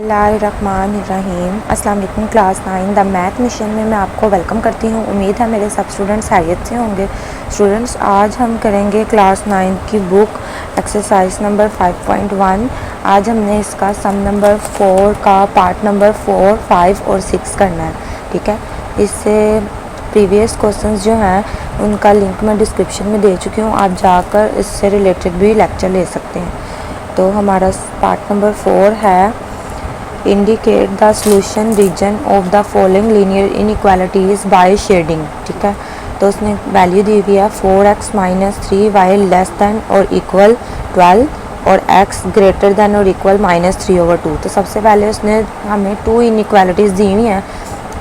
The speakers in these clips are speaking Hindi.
बिस्मिल्लाहिर्रहमानिर्रहीम। अस्सलाम वालेकुम। क्लास 9 द मैथ मिशन में मैं आपको वेलकम करती हूँ। उम्मीद है मेरे सब स्टूडेंट्स खैरियत से होंगे। स्टूडेंट्स, आज हम करेंगे क्लास 9 की बुक एक्सरसाइज नंबर 5.1। आज हमने इसका सम नंबर 4 का पार्ट नंबर 4, 5 और 6 करना है। ठीक है, इससे प्रीवियस क्वेश्चंस जो हैं उनका लिंक मैं डिस्क्रिप्शन में दे चुकी हूँ, आप जाकर इससे रिलेटेड भी लेक्चर ले सकते हैं। तो हमारा पार्ट नंबर 4 है indicate the solution region of the following linear inequalities by shading. ठीक है, तो उसने वैल्यू दी हुई है 4x - 3y लेस दैन और इक्वल 12 और x ग्रेटर दैन और इक्वल -3/2। तो सबसे पहले उसने हमें 2 इनइक्वालिटीज़ दी हुई हैं।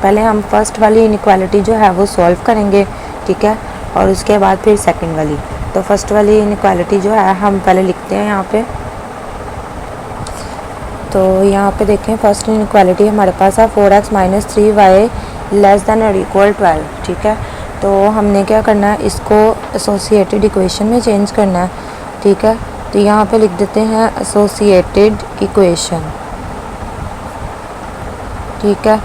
पहले हम फर्स्ट वाली इनइक्वालिटी जो है वो सॉल्व करेंगे। ठीक है, और उसके बाद फिर सेकंड वाली। तो फर्स्ट वाली इनइक्वालिटी जो है हम पहले लिखते हैं यहाँ पे। तो यहाँ पे देखें, फर्स्ट इनइक्वालिटी हमारे पास है 4x - 3y लेस दैन और इक्वल 12। ठीक है, तो हमने क्या करना है, इसको एसोसिएटेड इक्वेशन में चेंज करना है। ठीक है, तो यहाँ पे लिख देते हैं एसोसिएटेड इक्वेशन। ठीक है,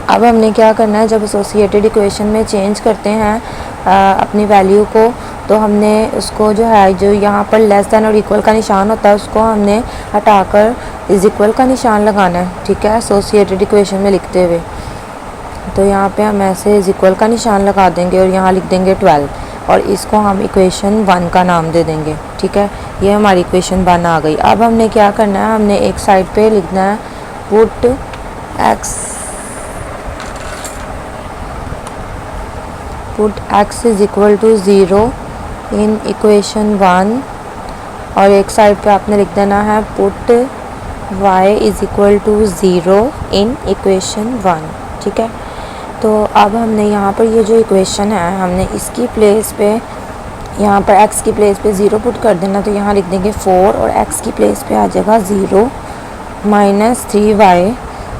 अब हमने क्या करना है, जब एसोसिएटेड इक्वेशन में चेंज करते हैं अपनी वैल्यू को, तो हमने उसको जो है, जो यहाँ पर लेस दैन और इक्वल का निशान होता है उसको हमने हटाकर इज इक्वल का निशान लगाना है। ठीक है, एसोसिएटेड इक्वेशन में लिखते हुए। तो यहाँ पे हम ऐसे इज इक्वल का निशान लगा देंगे और यहाँ लिख देंगे 12 और इसको हम इक्वेशन 1 का नाम दे देंगे। ठीक है, ये हमारी इक्वेशन 1 आ गई। अब हमने क्या करना है, हमने एक साइड पे लिखना है put x is equal to 0 in equation 1 और एक साइड पे आपने लिख देना है put y is equal to 0 in equation 1। ठीक है, तो अब हमने यहाँ पर ये जो इक्वेशन है, हमने इसकी प्लेस पे यहाँ पर x की प्लेस पे 0 पुट कर देना। तो यहाँ लिख देंगे 4 और x की प्लेस पे आ जाएगा 0 - 3y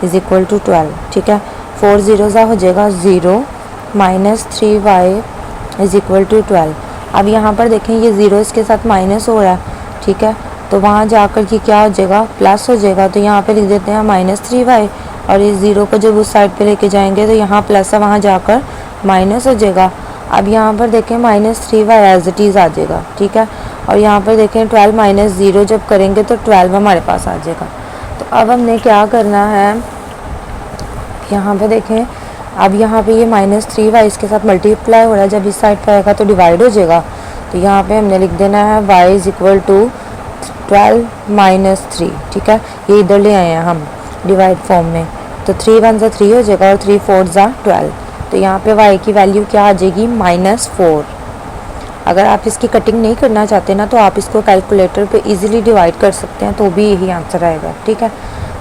इज इक्वल टू 12। ठीक है, 4 0 सा हो जाएगा 0 - 3y इज इक्वल टू 12। अब यहाँ पर देखें, ये 0 इसके साथ माइनस हो रहा है। ठीक है, तो वहाँ जाकर कि क्या हो जाएगा, प्लस हो जाएगा। तो यहाँ पे लिख देते हैं -3y और इस 0 को जब उस साइड पे लेके जाएंगे तो यहाँ प्लस है, वहाँ जाकर माइनस हो जाएगा। अब यहाँ पर देखें -3y एज इट इज़ आ जाएगा। ठीक है, और यहाँ पर देखें 12 - 0 जब करेंगे तो 12 हमारे पास आ जाएगा। तो अब हमने क्या करना है, यहाँ पे देखें, अब यहाँ पे ये -3y इसके साथ मल्टीप्लाई हो रहा है, जब इस साइड पे आएगा तो डिवाइड हो जाएगा। तो यहाँ पे हमने लिख देना है y इज इक्वल टू 12 - 3। ठीक है, ये इधर ले आए हैं हम डिवाइड फॉर्म में। तो 3 1 सा 3 हो जाएगा और 3 4 सा 12। तो यहाँ पे y की वैल्यू क्या आ जाएगी, -4। अगर आप इसकी कटिंग नहीं करना चाहते ना, तो आप इसको कैलकुलेटर पे इजीली डिवाइड कर सकते हैं, तो भी यही आंसर आएगा। ठीक है,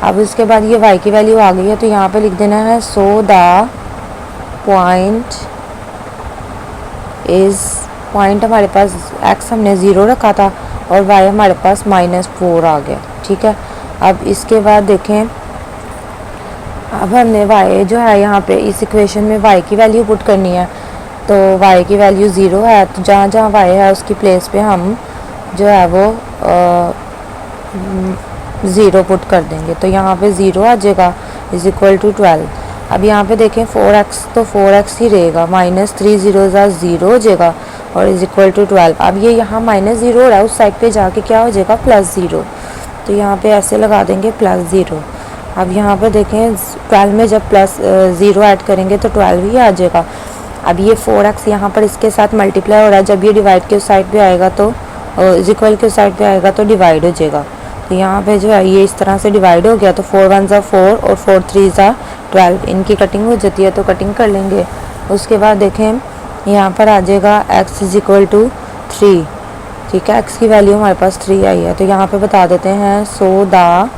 अब उसके बाद ये y की वैल्यू आ गई है, तो यहाँ पे लिख देना है सो द पॉइंट हमारे पास x हमने 0 रखा था और y हमारे पास -4 आ गया। ठीक है, अब इसके बाद देखें, अब हमने y जो है यहाँ पे इस इक्वेशन में y की वैल्यू पुट करनी है। तो y की वैल्यू 0 है, तो जहाँ जहाँ y है उसकी प्लेस पे हम जो है वो 0 पुट कर देंगे। तो यहाँ पे 0 आ जाएगा इज इक्वल टू 12। अब यहाँ पे देखें 4x, तो 4x ही रहेगा, -3 0 सा 0 हो जाएगा और इज इक्वल टू 12। अब ये यहाँ -0 हो रहा है, उस साइड पे जाके क्या हो जाएगा, +0। तो यहाँ पे ऐसे लगा देंगे +0। अब यहाँ पे देखें 12 में जब +0 ऐड करेंगे तो 12 ही आ जाएगा। अब ये 4x यहाँ पर इसके साथ मल्टीप्लाई हो रहा है, जब ये डिवाइड के उस साइड पे आएगा तो इज इक्वल के उस साइड पे आएगा तो डिवाइड हो जाएगा। तो यहाँ पे जो है ये इस तरह से डिवाइड हो गया। तो 4 1 सा 4 और 4 3 सा 12, इनकी कटिंग हो जाती है, तो कटिंग कर लेंगे। उसके बाद देखें यहाँ पर आ जाएगा x इज इक्वल टू 3। ठीक है, x की वैल्यू हमारे पास 3 आई है। तो यहाँ पे बता देते हैं सो द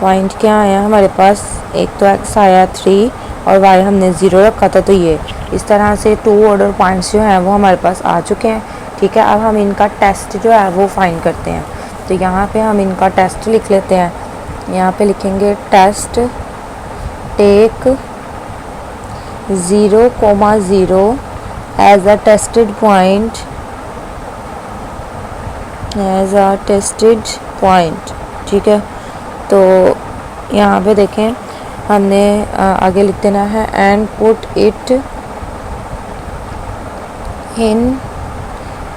पॉइंट क्या आया हमारे पास, एक तो x आया 3 और y हमने 0 रखा था। तो ये इस तरह से 2 ऑर्डर पॉइंट्स जो हैं वो हमारे पास आ चुके हैं। ठीक है, अब हम इनका टेस्ट जो है वो फाइंड करते हैं। तो यहाँ पे हम इनका टेस्ट लिख लेते हैं। यहाँ पे लिखेंगे test take 0,0 as a tested point point, ठीक है। तो यहाँ पे देखें हमने आगे लिख देना है एंड पुट इट इन,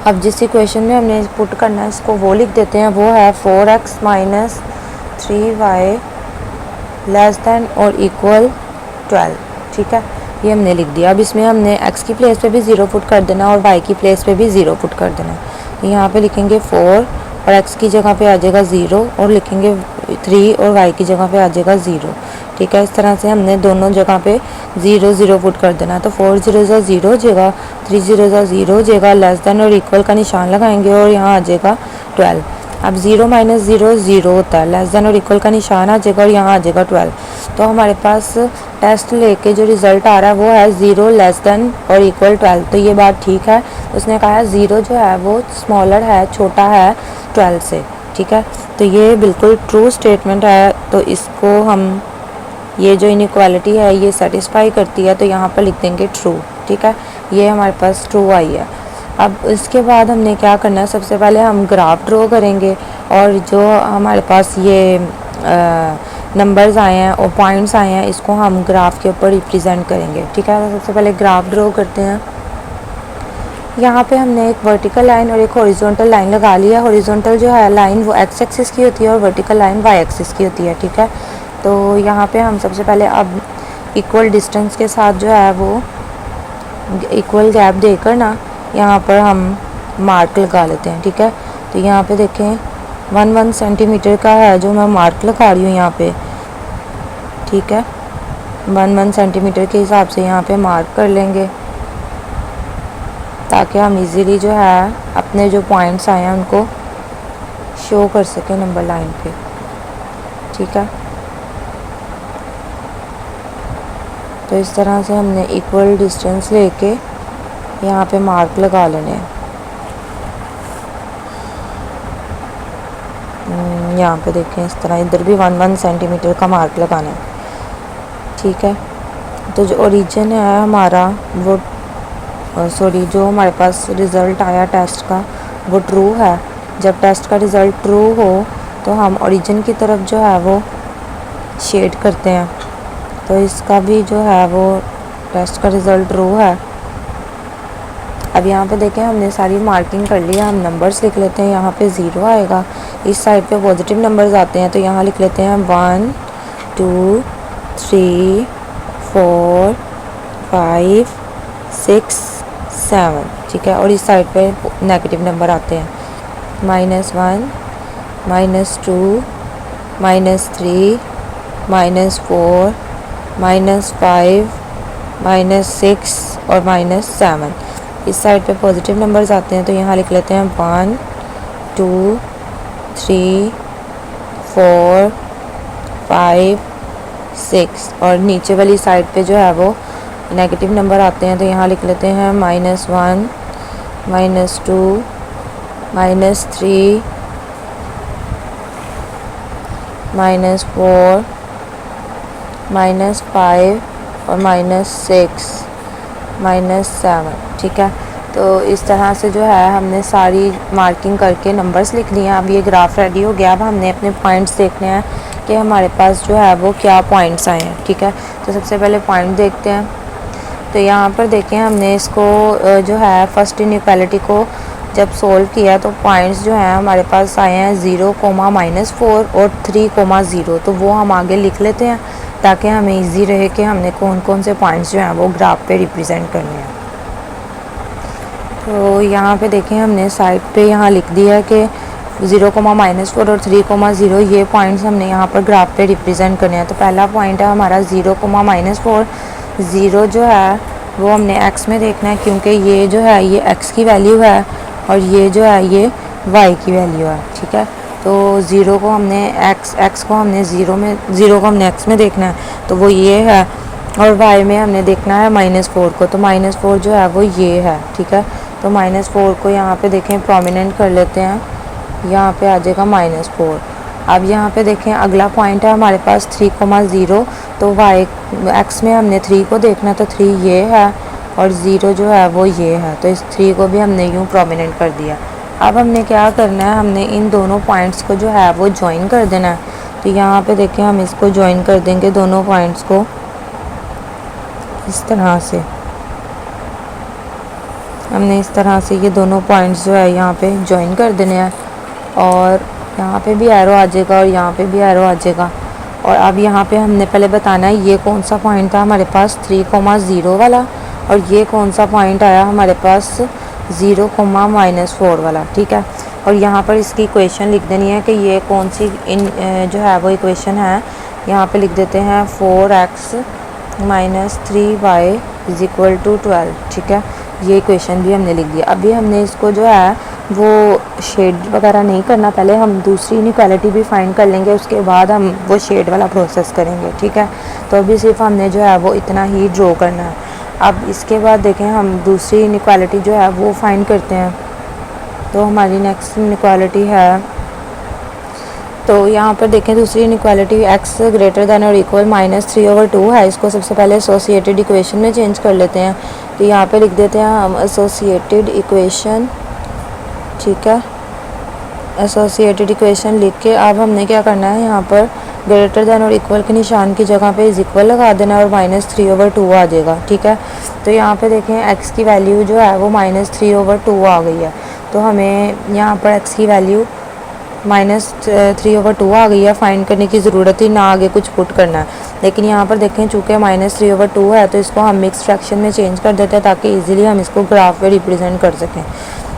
अब जिस इक्वेशन में हमने पुट करना है इसको वो लिख देते हैं, वो है 4x minus 3y less than और इक्वल 12, ठीक है। ये हमने लिख दिया। अब इसमें हमने x की प्लेस पे भी 0 पुट कर देना और y की प्लेस पे भी 0 पुट कर देना। यहाँ पे लिखेंगे 4 और x की जगह पे आ जाएगा 0 और लिखेंगे 3 और y की जगह पे आ जाएगा 0, ठीक है। इस तरह से हमने दोनों जगह पे 0 0 पुट कर देना। तो 4 0 0 हो जाएगा, 3 0 0 हो जाएगा, लेस दैन और इक्वल का निशान लगाएंगे और यहाँ आ जाएगा 12। अब 0 माइनस 0 0 होता है, लेस दैन और इक्वल का निशान आ जाएगा और यहाँ आ जाएगा 12। तो हमारे पास टेस्ट लेके जो रिज़ल्ट आ रहा है वो है 0 लेस दैन और इक्वल 12। तो ये बात ठीक है। उसने कहा है 0 जो है वो स्मॉलर है, छोटा है 12 से, ठीक है। तो ये बिल्कुल ट्रू स्टेटमेंट है। तो इसको हम, ये जो इनइक्वालिटी है ये सेटिस्फाई करती है, तो यहाँ पर लिख देंगे ट्रू, ठीक है। ये हमारे पास ट्रू आई है। अब इसके बाद हमने क्या करना है, सबसे पहले हम ग्राफ ड्रॉ करेंगे और जो हमारे पास ये नंबर्स आए हैं और पॉइंट्स आए हैं इसको हम ग्राफ के ऊपर रिप्रेजेंट करेंगे, ठीक है। तो सबसे पहले ग्राफ ड्रॉ करते हैं। यहाँ पे हमने एक वर्टिकल लाइन और एक हॉरिजॉन्टल लाइन लगा लिया। हॉरिजॉन्टल जो है लाइन वो एक्स एक्सिस की होती है और वर्टिकल लाइन वाई एक्सिस की होती है, ठीक है। तो यहाँ पे हम सबसे पहले अब इक्वल डिस्टेंस के साथ जो है वो इक्वल गैप देकर ना यहाँ पर हम मार्क लगा लेते हैं, ठीक है। तो यहाँ पे देखें 1 सेंटीमीटर का है जो मैं मार्क लगा रही हूँ यहाँ पे, ठीक है। 1 सेंटीमीटर के हिसाब से यहाँ पे मार्क कर लेंगे ताकि हम इजीली जो है अपने जो पॉइंट्स आए हैं उनको शो कर सकें नंबर लाइन पे, ठीक है। तो इस तरह से हमने इक्वल डिस्टेंस लेके यहाँ पे मार्क लगा लेने हैं। यहाँ पे देखें इस तरह इधर भी 1 सेंटीमीटर का मार्क लगाना है, ठीक है। तो जो ओरिजिन है हमारा वो जो हमारे पास रिज़ल्ट आया टेस्ट का वो ट्रू है। जब टेस्ट का रिज़ल्ट ट्रू हो तो हम ओरिजिन की तरफ जो है वो शेड करते हैं। तो इसका भी जो है वो टेस्ट का रिज़ल्ट ट्रू है। अब यहाँ पे देखें हमने सारी मार्किंग कर ली है। हम नंबर्स लिख लेते हैं। यहाँ पे 0 आएगा, इस साइड पे पॉजिटिव नंबर्स आते हैं तो यहाँ लिख लेते हैं 1 2 3 4 5 6 7, ठीक है। और इस साइड पे नेगेटिव नंबर आते हैं -1 -2 -3 -4 -5 -6 और -7। इस साइड पे पॉजिटिव नंबर्स आते हैं तो यहाँ लिख लेते हैं 1 2 3 4 5 6 और नीचे वाली साइड पे जो है वो नेगेटिव नंबर आते हैं तो यहाँ लिख लेते हैं -1 -2 -3 -4 -5 और -6 -7, ठीक है। तो इस तरह से जो है हमने सारी मार्किंग करके नंबर्स लिख लिए हैं। अब ये ग्राफ रेडी हो गया। अब हमने अपने पॉइंट्स देखने हैं कि हमारे पास जो है वो क्या पॉइंट्स आए हैं, ठीक है। तो सबसे पहले पॉइंट देखते हैं। तो यहाँ पर देखें हमने इसको जो है फर्स्ट इनइक्वालिटी को जब सोल्व किया तो पॉइंट्स जो हैं हमारे पास आए हैं 0, -4 और 3, 0। तो वो हम आगे लिख लेते हैं ताकि हमें इजी रहे कि हमने कौन कौन से पॉइंट्स जो हैं वो ग्राफ पे रिप्रेजेंट करने हैं। तो यहाँ पे देखें हमने साइड पे यहाँ लिख दिया है कि 0, -4 और 3, 0 ये पॉइंट्स हमने यहाँ पर ग्राफ पे रिप्रेजेंट करने हैं। तो पहला पॉइंट है हमारा 0, -4। 0 जो है वो हमने x में देखना है क्योंकि ये जो है ये x की वैल्यू है और ये जो है ये y की वैल्यू है, ठीक है। तो 0 को हमने x को हमने 0 को हमने x में देखना है तो वो ये है और y में हमने देखना है -4 को। तो -4 जो है वो ये है, ठीक है। तो -4 को यहाँ पे देखें प्रोमिनेंट कर लेते हैं, यहाँ पे आ जाएगा -4। अब यहाँ पे देखें अगला पॉइंट है हमारे पास 3, 0। तो x में हमने 3 को देखना तो 3 ये है और 0 जो है वो ये है। तो इस 3 को भी हमने यूँ प्रोमिनेंट कर दिया, अब हमने क्या करना है, हमने इन दोनों पॉइंट्स को जो है वो ज्वाइन कर देना है। तो यहाँ पे देखिए हम इसको ज्वाइन कर देंगे दोनों पॉइंट्स को इस तरह से। हमने इस तरह से ये दोनों पॉइंट्स जो है यहाँ पे ज्वाइन कर देने हैं और यहाँ पे भी एरो आ जाएगा और यहाँ पे भी एरो आ जाएगा। और अब यहाँ पे हमने पहले बताना है ये कौन सा पॉइंट था हमारे पास 3,0 वाला, और ये कौन सा पॉइंट आया हमारे पास 0,-4 वाला। ठीक है, और यहाँ पर इसकी इक्वेशन लिख देनी है कि ये कौन सी जो है वो इक्वेशन है। यहाँ पे लिख देते हैं 4x - 3y = 12। ठीक है, ये इक्वेशन भी हमने लिख दिया। अभी हमने इसको जो है वो शेड वगैरह नहीं करना, पहले हम दूसरी इनइक्वालिटी भी फाइंड कर लेंगे, उसके बाद हम वो शेड वाला प्रोसेस करेंगे। ठीक है, तो अभी सिर्फ हमने जो है वो इतना ही ड्रॉ करना है। अब इसके बाद देखें हम दूसरी इनइक्वालिटी जो है वो फाइंड करते हैं। तो हमारी नेक्स्ट इनइक्वालिटी है, तो यहाँ पर देखें दूसरी इनइक्वालिटी x > -3/2 है। इसको सबसे पहले एसोसिएटेड इक्वेशन में चेंज कर लेते हैं। तो यहाँ पे लिख देते हैं हम एसोसिएटेड इक्वेशन। ठीक है, एसोसिएटेड इक्वेशन लिख के अब हमने क्या करना है, यहाँ पर > के निशान की जगह पे = लगा देना और -3/2 आ जाएगा। ठीक है, तो यहाँ पे देखें x की वैल्यू जो है वो -3/2 आ गई है। तो हमें यहाँ पर x की वैल्यू -3/2 आ गई है, फाइंड करने की ज़रूरत ही ना, आगे कुछ पुट करना है। लेकिन यहाँ पर देखें चूँकि -3/2 है तो इसको हम मिक्स फ्रैक्शन में चेंज कर देते हैं ताकि इजीली हम इसको ग्राफ में रिप्रेजेंट कर सकें।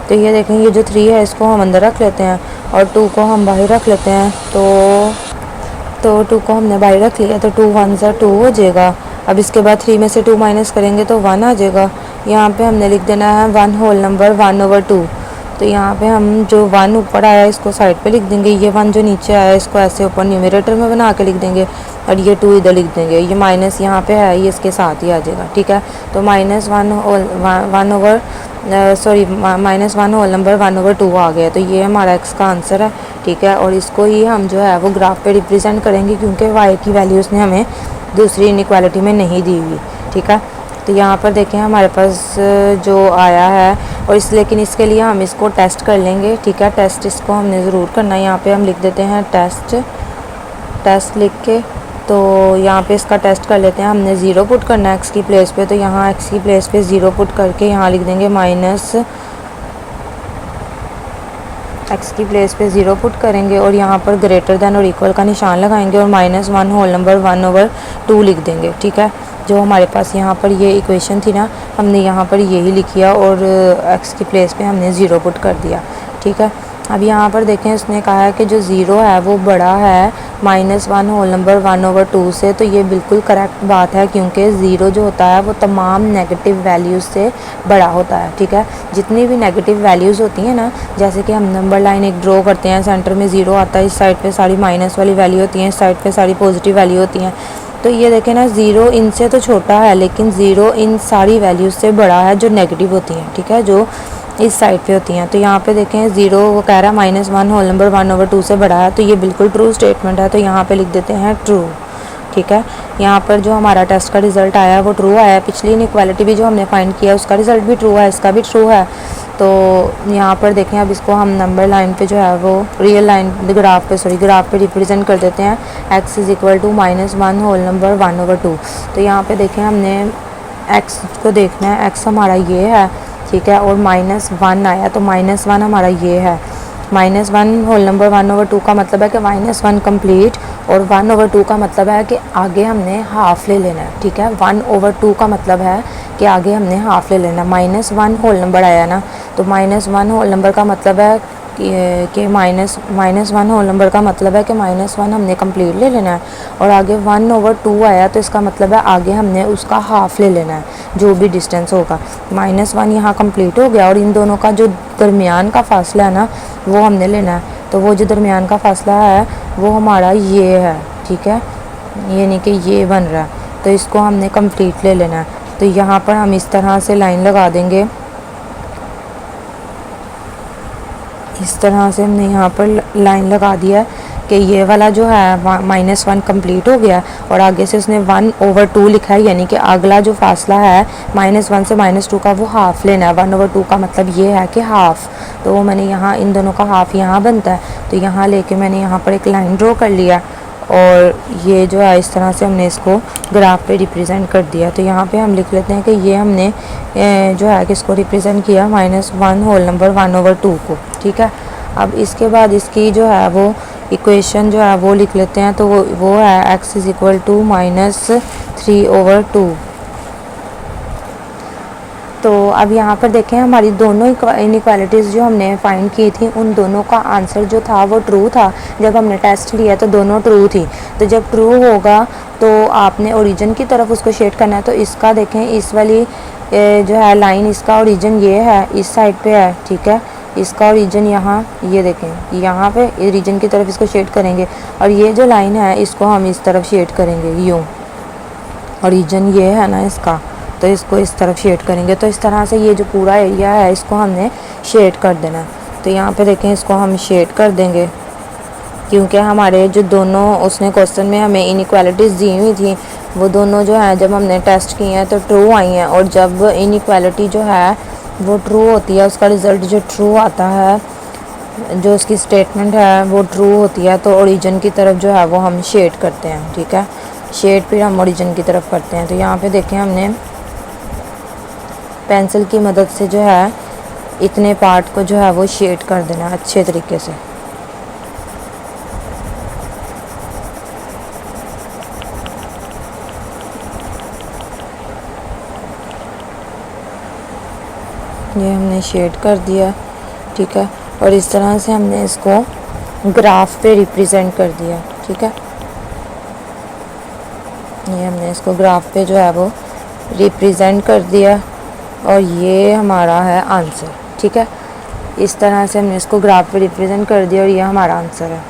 तो ये देखें ये जो 3 है इसको हम अंदर रख लेते हैं और 2 को हम बाहर रख लेते हैं। तो 2 को हमने बाहर रख लिया तो 2 1 = 2 हो जाएगा। अब इसके बाद 3 में से 2 माइनस करेंगे तो 1 आ जाएगा। यहाँ पे हमने लिख देना है 1 होल नंबर 1/2। तो यहाँ पे हम जो 1 ऊपर आया इसको साइड पे लिख देंगे, ये 1 जो नीचे आया इसको ऐसे ऊपर न्यूमरेटर में बना के लिख देंगे और ये 2 इधर लिख देंगे। ये माइनस यहाँ पे है ये इसके साथ ही आ जाएगा। ठीक है, तो -1 होल नंबर 1/2 आ गया। तो ये हमारा x का आंसर है। ठीक है, और इसको ही हम जो है वो ग्राफ पे रिप्रेजेंट करेंगे क्योंकि y की वैल्यू उसने हमें दूसरी इनइक्वालिटी में नहीं दी हुई। ठीक है, तो यहाँ पर देखें हमारे पास जो आया है और लेकिन इसके लिए हम इसको टेस्ट कर लेंगे। ठीक है, टेस्ट इसको हमने ज़रूर करना है। यहाँ पे हम लिख देते हैं टेस्ट लिख के, तो यहाँ पे इसका टेस्ट कर लेते हैं। हमने 0 पुट करना है x की प्लेस पे, तो यहाँ x की प्लेस पे 0 पुट करके यहाँ लिख देंगे x की प्लेस पे 0 पुट करेंगे और यहाँ पर > का निशान लगाएंगे और -1 होल नंबर 1/2 लिख देंगे। ठीक है, जो हमारे पास यहाँ पर ये इक्वेशन थी ना, हमने यहाँ पर यही लिखी है और x की प्लेस पे हमने 0 पुट कर दिया। ठीक है, अब यहाँ पर देखें उसने कहा है कि जो 0 है वो बड़ा है -1 होल नंबर 1/2 से। तो ये बिल्कुल करेक्ट बात है क्योंकि 0 जो होता है वो तमाम नेगेटिव वैल्यूज़ से बड़ा होता है। ठीक है, जितनी भी नेगेटिव वैल्यूज़ होती हैं ना, जैसे कि हम नंबर लाइन एक ड्रॉ करते हैं, सेंटर में 0 आता है, इस साइड पे सारी माइनस वाली वैल्यू होती हैं, इस साइड पे सारी पॉजिटिव वैल्यू होती हैं। तो ये देखें ना 0 इनसे तो छोटा है लेकिन 0 इन सारी वैल्यूज़ से बड़ा है जो नेगेटिव होती हैं। ठीक है, जो इस साइड पे होती हैं। तो यहाँ पे देखें 0 वो कह रहा है -1 होल नंबर 1/2 से बड़ा है, तो ये बिल्कुल ट्रू स्टेटमेंट है। तो यहाँ पे लिख देते हैं ट्रू। ठीक है, यहाँ पर जो हमारा टेस्ट का रिज़ल्ट आया है वो ट्रू आया है। पिछली इनइक्वालिटी भी जो हमने फाइंड किया उसका रिज़ल्ट भी ट्रू है, इसका भी ट्रू है। तो यहाँ पर देखें अब इसको हम नंबर लाइन पे जो है वो रियल लाइन ग्राफ पे रिप्रेजेंट कर देते हैं। x = -1 whole number 1/2। तो यहाँ पे देखें हमने x को देखना है, x हमारा ये है। ठीक है, और -1 आया तो -1 हमारा ये है। -1 होल नंबर 1/2 का मतलब है कि -1 कंप्लीट, और 1/2 का मतलब है कि आगे हमने हाफ ले लेना है। ठीक है, 1/2 का मतलब है कि आगे हमने हाफ ले लेना। -1 होल नंबर आया ना, तो -1 होल नंबर का मतलब है कि -1 होल नंबर का मतलब है कि -1 हमने कंप्लीट ले लेना है, और आगे 1/2 आया तो इसका मतलब है आगे हमने उसका हाफ ले लेना है, जो भी डिस्टेंस होगा। -1 यहाँ कंप्लीट हो गया और इन दोनों का जो दरमियान का फासला है ना वो हमने लेना है। तो वो जो दरमियान का फासला है वो हमारा ये है। ठीक है, ये नहीं कि ये बन रहा है, तो इसको हमने कंप्लीट ले लेना है। तो यहाँ पर हम इस तरह से लाइन लगा देंगे, इस तरह से हमने यहाँ पर लाइन लगा दिया है। कि ये वाला जो है -1 कंप्लीट हो गया और आगे से उसने 1/2 लिखा है, यानी कि अगला जो फासला है -1 से -2 का वो हाफ़ लेना है। 1/2 का मतलब ये है कि हाफ़, तो मैंने यहाँ इन दोनों का हाफ़ यहाँ बनता है, तो यहाँ लेके मैंने यहाँ पर एक लाइन ड्रॉ कर लिया और ये जो है इस तरह से हमने इसको ग्राफ पे रिप्रेजेंट कर दिया। तो यहाँ पे हम लिख लेते हैं कि ये हमने जो है कि इसको रिप्रेजेंट किया -1 होल नंबर 1/2 को, ठीक है। अब इसके बाद इसकी जो है वो इक्वेशन जो है वो लिख लेते हैं, तो वो है x = -3/2। तो अब यहाँ पर देखें हमारी दोनों इनइक्वालिटीज़ जो हमने फाइंड की थी उन दोनों का आंसर जो था वो ट्रू था। जब हमने टेस्ट लिया तो दोनों ट्रू थी। तो जब ट्रू होगा तो आपने ओरिजिन की तरफ उसको शेड करना है। तो इसका देखें, इस वाली जो है लाइन, इसका ओरिजिन ये है, इस साइड पे है, ठीक है। इसका ओरिजिन यहाँ, ये देखें यहाँ पे ओरिजिन की तरफ इसको शेड करेंगे और ये जो लाइन है इसको हम इस तरफ शेड करेंगे, यूँ। ओरिजिन ये है ना इसका, तो इसको इस तरफ शेड करेंगे। तो इस तरह से ये जो पूरा एरिया है इसको हमने शेड कर देना। तो यहाँ पे देखें इसको हम शेड कर देंगे क्योंकि हमारे जो दोनों उसने क्वेश्चन में हमें इनइक्वालिटीज़ दी हुई थी वो दोनों जो है जब हमने टेस्ट किए हैं तो ट्रू आई हैं, और जब इनइक्वालिटी जो है वो ट्रू होती है, उसका रिज़ल्ट जो ट्रू आता है, जो उसकी स्टेटमेंट है वो ट्रू होती है, तो ओरिजिन की तरफ जो है वो हम शेड करते हैं, ठीक है। शेड फिर हम ओरिजिन की तरफ करते हैं। तो यहाँ पे देखें हमने पेंसिल की मदद से जो है इतने पार्ट को जो है वो शेड कर देना अच्छे तरीके से। ये हमने शेड कर दिया, ठीक है। और इस तरह से हमने इसको ग्राफ पे रिप्रेजेंट कर दिया, ठीक है। ये हमने इसको ग्राफ पे जो है वो रिप्रेजेंट कर दिया और ये हमारा है आंसर, ठीक है। इस तरह से हमने इसको ग्राफ पे रिप्रेजेंट कर दिया और ये हमारा आंसर है।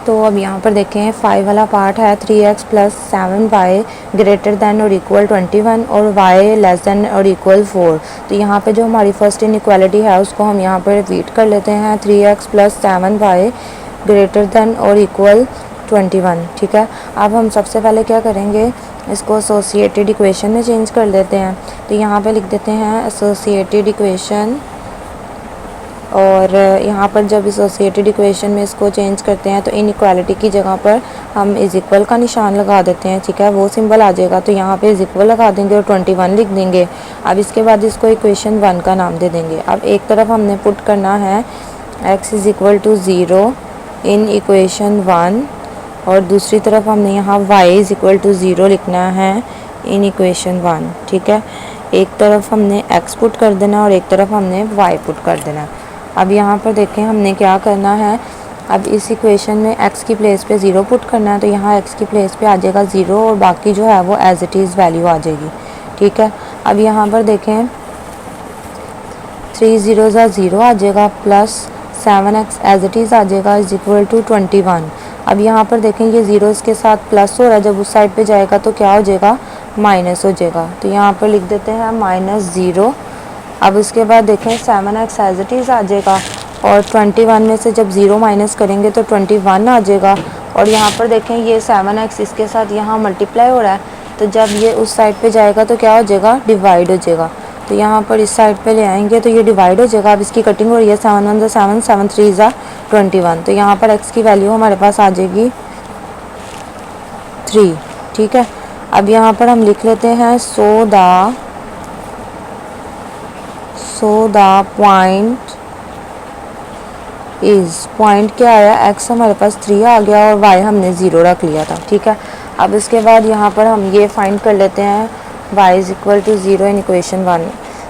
तो अब यहाँ पर देखें 5 वाला पार्ट है 3x + 7y > = 21 और y <= 4। तो यहाँ पे जो हमारी फर्स्ट इनइक्वालिटी है उसको हम यहाँ पर रिपीट कर लेते हैं, 3x + 7y > 21, ठीक है। अब हम सबसे पहले क्या करेंगे, इसको एसोसिएटेड इक्वेशन में चेंज कर लेते हैं। तो यहाँ पे लिख देते हैं एसोसिएटेड इक्वेशन, और यहाँ पर जब एसोसिएटेड इक्वेशन में इसको चेंज करते हैं तो इनइक्वालिटी की जगह पर हम = का निशान लगा देते हैं, ठीक है। वो सिंबल आ जाएगा, तो यहाँ पे = लगा देंगे और 21 लिख देंगे। अब इसके बाद इसको इक्वेशन 1 का नाम दे देंगे। अब एक तरफ हमने पुट करना है x = 0 इन इक्वेशन 1 और दूसरी तरफ हमने यहाँ y = 0 लिखना है इन इक्वेशन 1, ठीक है। एक तरफ हमने x पुट कर देना और एक तरफ हमने y पुट कर देना। अब यहाँ पर देखें हमने क्या करना है, अब इस इक्वेशन में x की प्लेस पे 0 पुट करना है, तो यहाँ x की प्लेस पे आ जाएगा 0 और बाकी जो है वो एज इट इज़ वैल्यू आ जाएगी, ठीक है। अब यहाँ पर देखें 3 0 0 आ जाएगा plus 7x as it is आ जाएगा = 21। अब यहाँ पर देखें ये 0 के साथ प्लस हो रहा है, जब उस साइड पे जाएगा तो क्या हो जाएगा, माइनस हो जाएगा। तो यहाँ पर लिख देते हैं -0। अब उसके बाद देखें 7x एज इट इज़ आ जाएगा और 21 में से जब 0 माइनस करेंगे तो 21 आ जाएगा। और यहाँ पर देखें ये 7x इसके साथ यहाँ मल्टीप्लाई हो रहा है, तो जब ये उस साइड पे जाएगा तो क्या हो जाएगा, डिवाइड हो जाएगा। तो यहाँ पर इस साइड पे ले आएंगे तो ये डिवाइड हो जाएगा। अब इसकी कटिंग हो रही है, 7 1 7 7 3 21। तो यहाँ पर x की वैल्यू हमारे पास आ जाएगी 3, ठीक है। अब यहाँ पर हम लिख लेते हैं सो द पॉइंट क्या आया, x हमारे पास 3 आ गया और y हमने 0 रख लिया था, ठीक है। अब इसके बाद यहाँ पर हम ये फाइंड कर लेते हैं y = 0 इन इक्वेशन 1।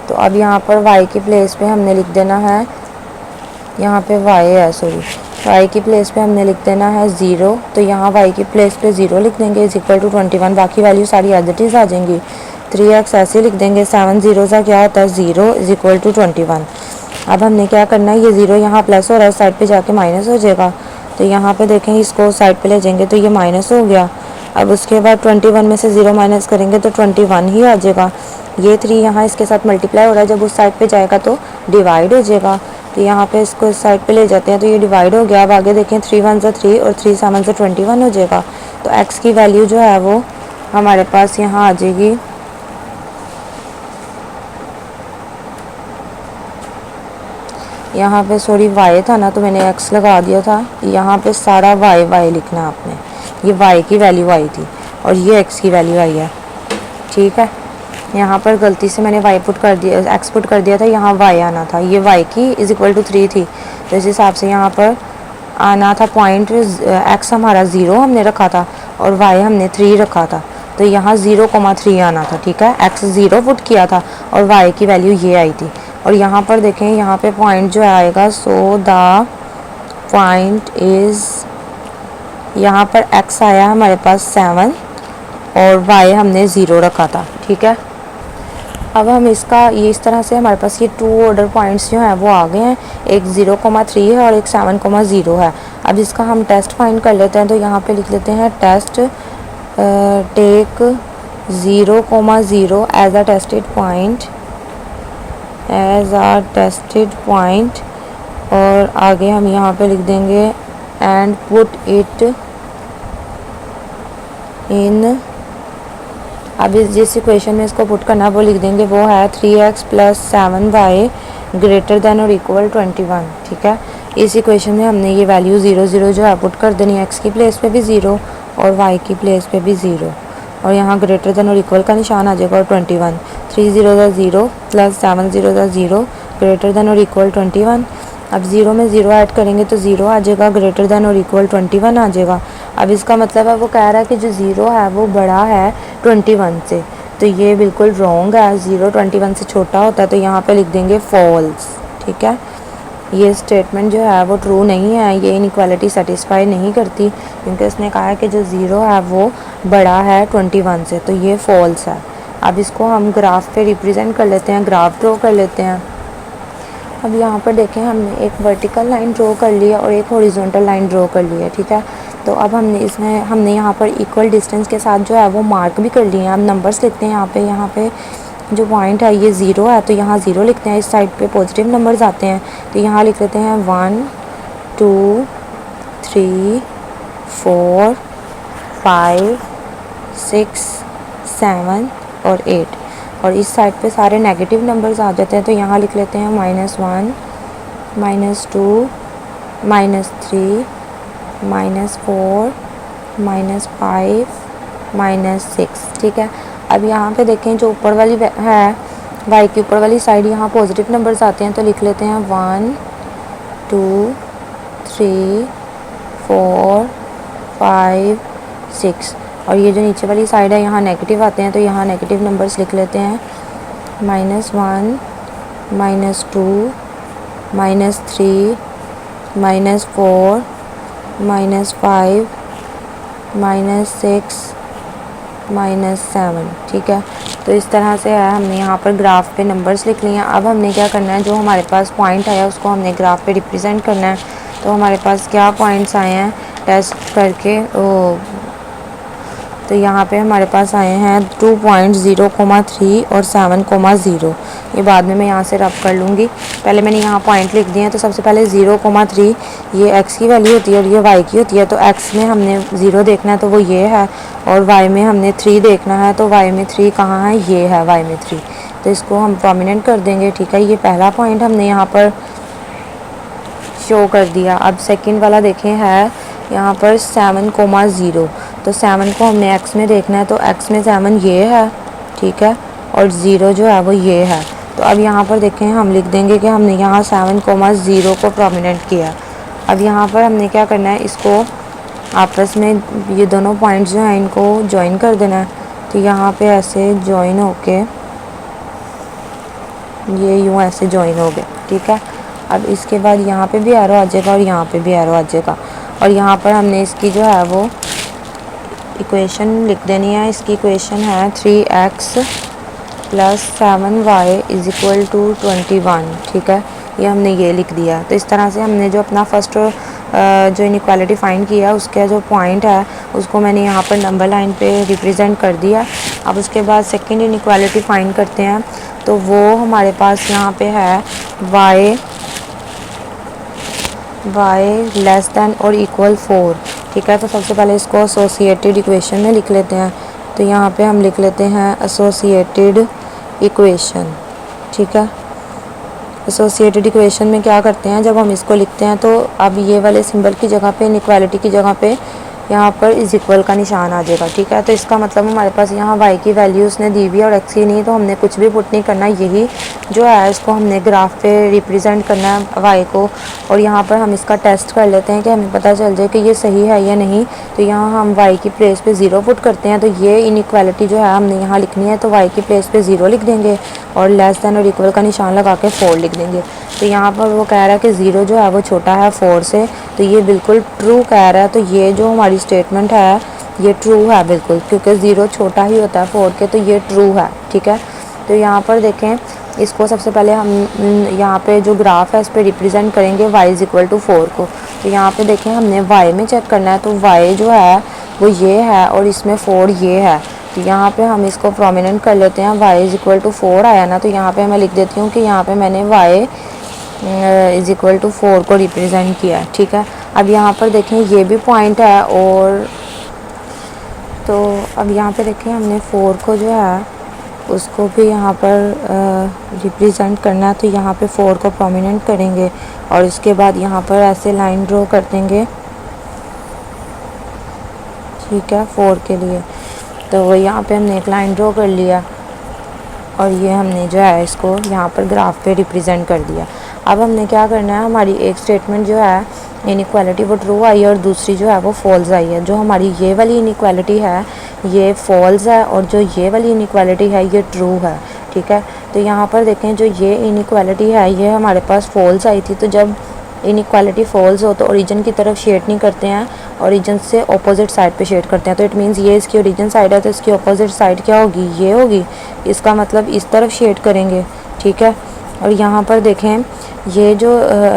तो अब यहाँ पर y की प्लेस पे हमने लिख देना है, यहाँ पे y की प्लेस पे हमने लिख देना है 0। तो यहाँ y की प्लेस पे 0 लिख देंगे = 21, बाकी वैल्यू सारी एज इट इज़ आ जाएंगी। 3x ऐसे लिख देंगे, 7 0 क्या होता है 0 = 21। अब हमने क्या करना है, ये 0 यहाँ प्लस हो रहा है, साइड पे जाके माइनस हो जाएगा। तो यहाँ पे देखें इसको साइड पे ले जाएंगे तो ये माइनस हो गया अब उसके बाद 21 में से 0 माइनस करेंगे तो 21 ही आ जाएगा। ये 3 यहाँ इसके साथ मल्टीप्लाई हो रहा है, जब उस साइड पे जाएगा तो डिवाइड हो जाएगा। तो यहाँ पे इसको इस साइड पे ले जाते हैं तो ये डिवाइड हो गया। अब आगे देखें 3 1 से 3 और 3 7 से 21 हो जाएगा। तो x की वैल्यू जो है वो हमारे पास यहाँ आ जाएगी यहाँ पे, सॉरी y था ना तो मैंने x लगा दिया था। यहाँ पे सारा y लिखना आपने। ये y की वैल्यू आई थी और ये x की वैल्यू आई है, ठीक है। यहाँ पर गलती से मैंने y पुट कर दिया, x पुट कर दिया था, यहाँ y आना था। ये y की इज इक्वल टू 3 थी, तो इस हिसाब से यहाँ पर आना था पॉइंट। x हमारा 0 हमने रखा था और y हमने 3 रखा था, तो यहाँ 0,3 आना था, ठीक है। x 0 पुट किया था और y की वैल्यू ये आई थी। और यहाँ पर देखें, यहाँ पे पॉइंट जो आएगा, सो द पॉइंट इज़, यहाँ पर x आया हमारे पास 7 और y हमने 0 रखा था, ठीक है। अब हम इसका ये इस तरह से हमारे पास ये 2 ऑर्डर पॉइंट्स जो हैं वो आ गए हैं। एक 0,3 है और एक 7,0 है। अब इसका हम टेस्ट फाइंड कर लेते हैं। तो यहाँ पे लिख लेते हैं test take 0,0 as a tested point और आगे हम यहाँ पे लिख देंगे एंड पुट इट इन। अब जिस इक्वेशन में इसको पुट करना है वो लिख देंगे, वो है 3x + 7y ग्रेटर देन और इक्वल 21, ठीक है। इस इक्वेशन में हमने ये वैल्यू 0 0 जो है पुट कर देनी है। x की प्लेस पे भी 0 और y की प्लेस पे भी 0 और यहाँ ग्रेटर देन और इक्वल का निशान आ जाएगा और 21। 3 0 0 + 7 0 0 ग्रेटर देन और इक्वल 21। अब 0 में 0 ऐड करेंगे तो 0 आ जाएगा, ग्रेटर देन और इक्वल 21 आ जाएगा। अब इसका मतलब है वो कह रहा है कि जो 0 है वो बड़ा है 21 से, तो ये बिल्कुल रॉन्ग है। 0 21 से छोटा होता है, तो यहाँ पे लिख देंगे फॉल्स, ठीक है। ये स्टेटमेंट जो है वो ट्रू नहीं है, ये इनइक्वालिटी सेटिस्फाई नहीं करती, क्योंकि उसने कहा है कि जो 0 है वो बड़ा है 21 से, तो ये फॉल्स है। अब इसको हम ग्राफ पे रिप्रेजेंट कर लेते हैं, ग्राफ ड्रॉ कर लेते हैं। अब यहाँ पर देखें, हमने एक वर्टिकल लाइन ड्रॉ कर ली है और एक हॉरिजॉन्टल लाइन ड्रॉ कर ली है, ठीक है। तो अब हमने यहाँ पर इक्वल डिस्टेंस के साथ जो है वो मार्क भी कर लिए हैं। अब नंबर्स लिखते हैं यहाँ पे जो पॉइंट है ये 0 है, तो यहाँ 0 लिखते हैं। इस साइड पे पॉजिटिव नंबर्स आते हैं, तो यहाँ लिख लेते हैं 1 2 3 4 5 6 7 और 8। और इस साइड पे सारे नेगेटिव नंबर्स आ जाते हैं, तो यहाँ लिख लेते हैं -1 -2 -3 -4 -5 -6, ठीक है। अब यहाँ पे देखें, जो ऊपर वाली है y की ऊपर वाली साइड, यहाँ पॉजिटिव नंबर्स आते हैं, तो लिख लेते हैं 1 2 3 4 5 6। और ये जो नीचे वाली साइड है यहाँ नेगेटिव आते हैं, तो यहाँ नेगेटिव नंबर्स लिख लेते हैं -1 -2 -3 -4 -5 -6 -7, ठीक है। तो इस तरह से है, हमने यहाँ पर ग्राफ पे नंबर्स लिख लिए हैं। अब हमने क्या करना है, जो हमारे पास पॉइंट आया उसको हमने ग्राफ पे रिप्रेजेंट करना है। तो हमारे पास क्या पॉइंट्स आए हैं टेस्ट करके, तो यहाँ पे हमारे पास आए हैं 2 पॉइंट 0,3 और 7,0। ये बाद में मैं यहाँ से रब कर लूँगी, पहले मैंने यहाँ पॉइंट लिख दिए हैं। तो सबसे पहले 0,3 ये x की वैल्यू होती है और ये y की होती है। तो x में हमने 0 देखना है तो वो ये है, और y में हमने 3 देखना है, तो y में 3 कहाँ है, ये है y में 3। तो इसको हम प्रोमिनेंट कर देंगे, ठीक है। ये पहला पॉइंट हमने यहाँ पर शो कर दिया। अब सेकंड वाला देखें है यहाँ पर 7,0, तो 7 को हमने x में देखना है, तो x में 7 ये है, ठीक है, और 0 जो है वो ये है। तो अब यहाँ पर देखें, हम लिख देंगे कि हमने यहाँ 7,0 को प्रोमिनेंट किया। अब यहाँ पर हमने क्या करना है, इसको आपस में ये दोनों पॉइंट्स जो हैं इनको ज्वाइन कर देना है। तो यहाँ पे ऐसे ज्वाइन होके ये यूँ ऐसे ज्वाइन हो गए, ठीक है। अब इसके बाद यहाँ पे भी एरो आ जाएगा और यहाँ पे भी एरो आ जाएगा। और यहाँ पर हमने इसकी जो है वो इक्वेशन लिख देनी है। इसकी इक्वेशन है 3x + 7y = 21, ठीक है। ये हमने ये लिख दिया। तो इस तरह से हमने जो अपना फर्स्ट जो इनइक्वालिटी फाइंड किया उसका जो पॉइंट है उसको मैंने यहाँ पर नंबर लाइन पे रिप्रेजेंट कर दिया। अब उसके बाद सेकंड इनइक्वालिटी फाइंड करते हैं, तो वो हमारे पास यहाँ पे है y लेस दैन और इक्वल 4। ठीक है, तो सबसे पहले इसको एसोसिएटेड इक्वेशन में लिख लेते हैं। तो यहाँ पे हम लिख लेते हैं एसोसिएटेड इक्वेशन। ठीक है, एसोसिएटेड इक्वेशन में क्या करते हैं, जब हम इसको लिखते हैं तो अब ये वाले सिंबल की जगह पे इनइक्वालिटी की जगह पे यहाँ पर इज इक्वल का निशान आ जाएगा। ठीक है, तो इसका मतलब हमारे पास यहाँ y की वैल्यू उसने दी हुई है और x की नहीं, तो हमने कुछ भी पुट नहीं करना, यही जो है इसको हमने ग्राफ पे रिप्रेजेंट करना है y को। और यहाँ पर हम इसका टेस्ट कर लेते हैं कि हमें पता चल जाए कि ये सही है या नहीं। तो यहाँ हम y की प्लेस पे 0 पुट करते हैं, तो ये इनइक्वालिटी जो है हमने यहाँ लिखनी है, तो y की प्लेस पे 0 लिख देंगे और लेस दैन और इक्वल का निशान लगा के 4 लिख देंगे। तो यहाँ पर वो कह रहा है कि 0 जो है वो छोटा है 4 से, तो ये बिल्कुल ट्रू कह रहा है। तो ये जो हमारी स्टेटमेंट है ये ट्रू है बिल्कुल, क्योंकि 0 छोटा ही होता है 4 के, तो ये ट्रू है। ठीक है, तो यहाँ पर देखें, इसको सबसे पहले हम यहाँ पे जो ग्राफ है इस पर रिप्रेजेंट करेंगे y इज़ इक्वल टू 4 को। तो यहाँ पे देखें हमने y में चेक करना है, तो y जो है वो ये है और इसमें 4 ये है। तो यहाँ पे हम इसको प्रोमिनेंट कर लेते हैं, y इज़ इक्वल टू 4 आया ना, तो यहाँ पे मैं लिख देती हूँ कि यहाँ पे मैंने y इज़ इक्वल टू 4 को रिप्रेजेंट किया है। ठीक है, अब यहाँ पर देखें ये भी पॉइंट है, और तो अब यहाँ पे देखें हमने 4 को जो है उसको भी यहाँ पर रिप्रेजेंट करना है। तो यहाँ पे 4 को प्रोमिनेंट करेंगे और इसके बाद यहाँ पर ऐसे लाइन ड्रॉ कर देंगे। ठीक है, 4 के लिए तो यहाँ पे हमने एक लाइन ड्रॉ कर लिया और ये हमने जो है इसको यहाँ पर ग्राफ पे रिप्रेजेंट कर दिया। अब हमने क्या करना है, हमारी एक स्टेटमेंट जो है इनइक्वालिटी वो ट्रू आई है और दूसरी जो है वो फॉल्स आई है। जो हमारी ये वाली इनइक्वालिटी है ये फॉल्स है और जो ये वाली इनइक्वालिटी है ये ट्रू है। ठीक है, तो यहाँ पर देखें जो ये इनइक्वालिटी है ये हमारे पास फॉल्स आई थी। तो जब इनइक्वालिटी फॉल्स हो तो ओरिजिन की तरफ शेड नहीं करते हैं, ओरिजिन से ऑपोजिट साइड पे शेड करते हैं। तो इट मीन्स ये इसकी ओरिजिन साइड है, तो इसकी ऑपोजिट साइड क्या होगी, ये होगी। इसका मतलब इस तरफ शेड करेंगे। ठीक है, और यहाँ पर देखें ये जो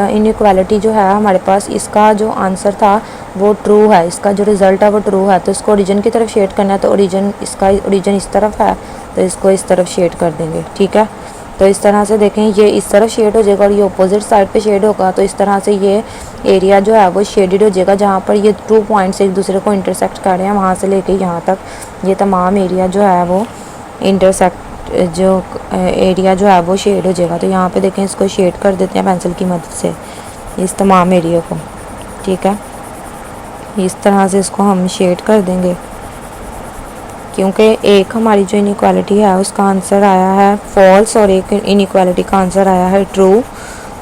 इनइक्वालिटी जो है हमारे पास, इसका जो आंसर था वो ट्रू है, इसका जो रिज़ल्ट है वो ट्रू है। तो इसको ओरिजिन की तरफ शेड करना है, तो ओरिजिन इसका ओरिजिन इस तरफ है तो इसको इस तरफ शेड कर देंगे। ठीक है, तो इस तरह से देखें ये इस तरफ शेड हो जाएगा और ये अपोजिट साइड पे शेड होगा। तो इस तरह से ये एरिया जो है वो शेडेड हो जाएगा, जहाँ पर ये 2 पॉइंट्स एक दूसरे को इंटरसेक्ट कर रहे हैं, वहाँ से लेके यहाँ तक ये तमाम एरिया जो है वो इंटरसेक्ट जो एरिया जो है वो शेड हो जाएगा। तो यहाँ पे देखें इसको शेड कर देते हैं पेंसिल की मदद से इस तमाम एरिया को। ठीक है, इस तरह से इसको हम शेड कर देंगे, क्योंकि एक हमारी जो इनइक्वालिटी है उसका आंसर आया है फॉल्स और एक इनइक्वालिटी का आंसर आया है ट्रू।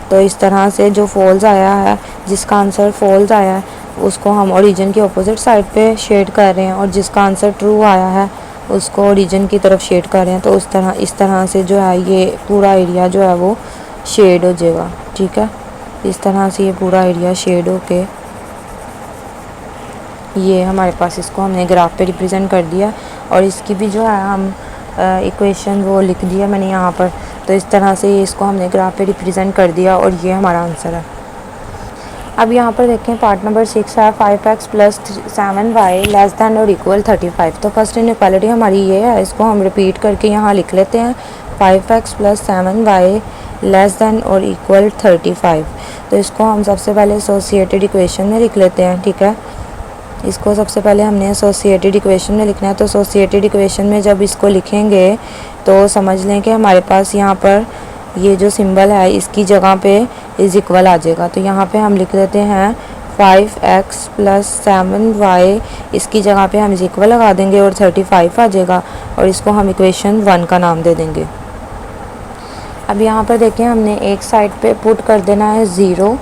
तो इस तरह से जो फॉल्स आया है, जिसका आंसर फॉल्स आया है उसको हम ओरिजिन के अपोजिट साइड पे शेड कर रहे हैं, और जिसका आंसर ट्रू आया है उसको ओरिजिन की तरफ शेड कर रहे हैं। तो इस तरह से जो है ये पूरा एरिया जो है वो शेड हो जाएगा। ठीक है, इस तरह से ये पूरा एरिया शेड होके ये हमारे पास इसको हमने ग्राफ पे रिप्रेजेंट कर दिया और इसकी भी जो है हम इक्वेशन वो लिख दिया मैंने यहाँ पर। तो इस तरह से इसको हमने ग्राफ पे रिप्रेजेंट कर दिया और ये हमारा आंसर है। अब यहाँ पर देखें पार्ट नंबर 6 है 5x plus 7y less than और इक्वल 35। तो फर्स्ट इनइक्वालिटी हमारी ये है, इसको हम रिपीट करके यहाँ लिख लेते हैं 5x plus 7y less than और इक्वल 35। तो इसको हम सबसे पहले एसोसिएटेड इक्वेशन में लिख लेते हैं। ठीक है, इसको सबसे पहले हमने एसोसिएटेड इक्वेशन में लिखना है। तो एसोसिएटेड इक्वेशन में जब इसको लिखेंगे तो समझ लें कि हमारे पास यहाँ पर ये जो सिंबल है इसकी जगह पे इज़ इक्वल आ जाएगा। तो यहाँ पे हम लिख देते हैं 5x प्लस 7y, इसकी जगह पे हम इज़ इक्वल लगा देंगे और 35 आ जाएगा और इसको हम इक्वेशन 1 का नाम दे देंगे। अब यहाँ पर देखें हमने एक साइड पे पुट कर देना है 0,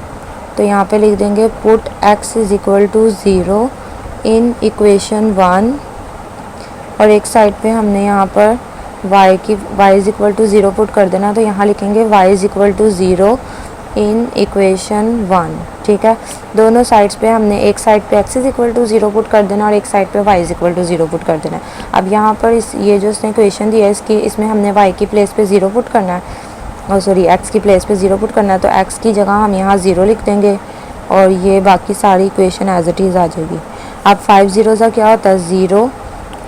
तो यहाँ पे लिख देंगे put x is equal to 0 in equation 1, और एक साइड पे हमने यहाँ पर y is equal to 0 put कर देना, तो यहाँ लिखेंगे y is equal to 0 in equation 1। ठीक है, दोनों साइड्स पे हमने एक साइड पे x is equal to 0 put कर देना और एक साइड पे y is equal to 0 put कर देना। अब यहाँ पर ये जो इसने इक्वेशन दिया है इसमें हमने y की प्लेस पे 0 पुट करना है, और सॉरी x की प्लेस पे 0 पुट करना है। तो x की जगह हम यहाँ 0 लिख देंगे और ये बाकी सारी इक्वेशन एज इट इज़ आ जाएगी। अब 5 ज़ीरो का क्या होता है 0